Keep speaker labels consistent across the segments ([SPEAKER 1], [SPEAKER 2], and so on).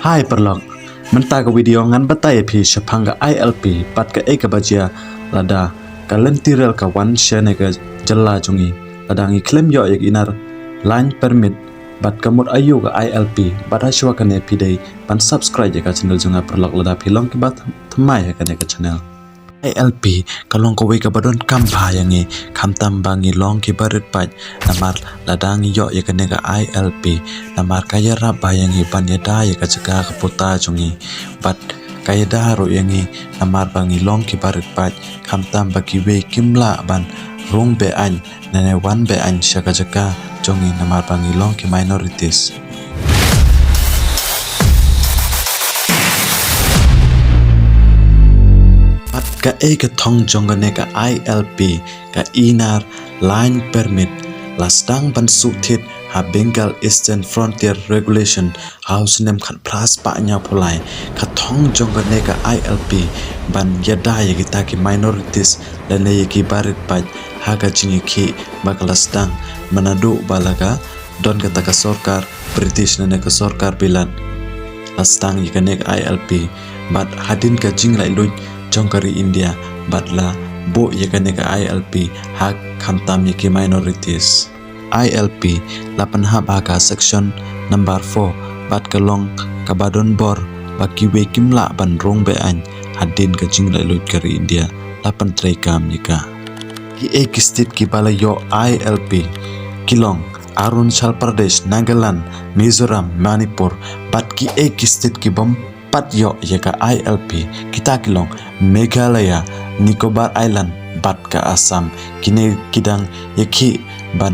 [SPEAKER 1] Hai perlok, mentah ke video ngan batai pi sepangga ILP pat ke eka bajia lada kalentirel ka wan shane ke jella jungi lada ngi klaim yo yak inar line permit bat kamut ayu ke ILP bat aswa kane pidai pan subscribe ka channel junga perlok lada pilong ke bat thmai kane ka channel ILP kalong ko weka badon kampa yangi kamtam bangi long ki barit paj namar ladang yo ya kane ka ILP namar kaya raba yangi banyada ya ka jaga ka puta jungi bat kaya daru yangi namar bangi long ki barit paj kamtam bagi we kimla ban rung be an nene wan be an shaka jaga jungi namar bangi long ki minorities ka eka thong jongane ka ILP ka inar line permit lastang ban suthit ha Bengal Eastern Frontier Regulation house nem khat pras pa nya pulai ka thong jongane ka ILP ban yada ya kita ki minorities dan ne ki barit paj ha ka jingi ki bakalastang manadu balaga don kata ka sorkar British ne ka sorkar bilan lastang yikane ka ILP bat hadin ka jing lai luj jongkari India batla bo yakane ka ILP hak khamtam yaki minorities ILP lapan ha baka section number 4 bat kalong kabadon bor baki we kimla ban rong be an hadin ka jingla lut kari India lapan trai kam yaka ki ek state ki bala yo ILP kilong Arunachal Pradesh Nagaland Mizoram Manipur bat ki ek state ki bom pat yo yaka ILP kita kilong Meghalaya Nicobar Island bat ka Assam kini kidang yaki ban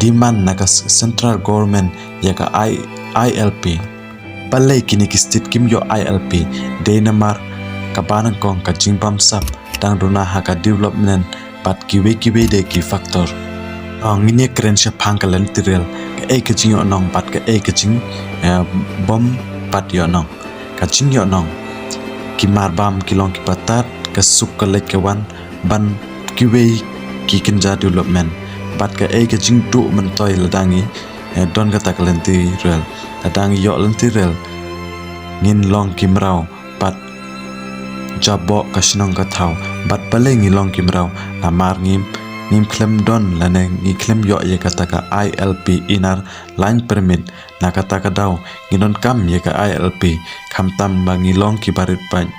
[SPEAKER 1] demand naka central government yaka ILP palai kini kistit kim yo ILP Denmark kabanang kong ka jingbam sap dang runa haka development bat kiwe de ki factor ngine kren sha phangkalan tirel ka e ka jing yo nong bat ka e ka jing bom pat yo nong kacing yo nong kimar bam kilong ki patat ka suk ka lek ka wan ban kiwe ki kinja development bat ka e ka jing tu man toy ladangi don ka tak lenti rel ladangi yo lenti rel ngin long kimrau pat jabo ka shnong ka thau bat pale ngi long kimrau namar ngim klem don lane ngi klem yo ye kata ka ILP inar line permit na kata ka daw nginon kam ye ka ILP kamtam bangi long ki barit pan